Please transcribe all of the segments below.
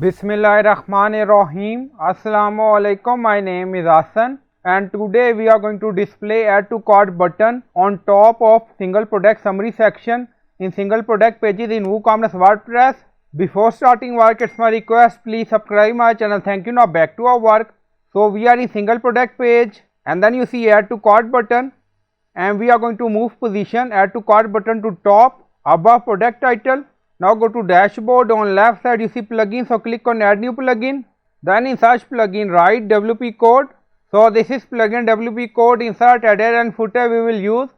Bismillahirrahmanirrahim. Assalamualaikum. My name is Hassan and today we are going to display add to cart button on top of single product summary section in single product pages in WooCommerce WordPress. Before starting work, it's my request, please subscribe my channel. Thank you. Now back to our work. So we are in single product page and then you see add to cart button and we are going to move position add to cart button to top above product title. Now go to dashboard. On left side you see plugin, so click on add new plugin. Then in search plugin write WP code. So this is plugin WP code. Insert header and footer we will use.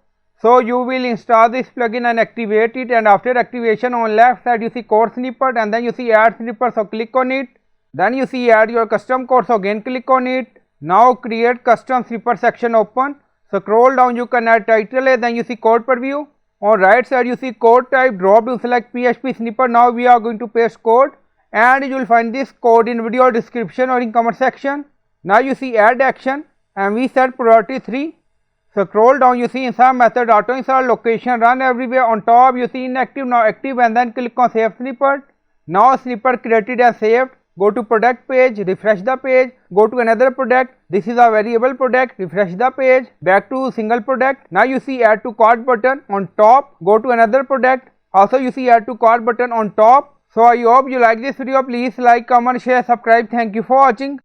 So you will install this plugin and activate it, and after activation on left side you see code snippet and then you see add snippet, so click on it. Then you see add your custom code, so again click on it. Now create custom snippet section open. So scroll down, you can add title, then you see code preview. On right side you see code type, drop down select PHP snippet. Now we are going to paste code and you will find this code in video description or in comment section. Now you see add action and we set priority 3. So scroll down, you see insert method, auto insert, location, run everywhere. On top you see inactive, now active, and then click on save snippet. Now snippet created and saved. Go to product page, refresh the page, go to another product. This is a variable product, refresh the page, back to single product. Now you see add to cart button on top, go to another product. Also you see add to cart button on top. So I hope you like this video. Please like, comment, share, subscribe. Thank you for watching.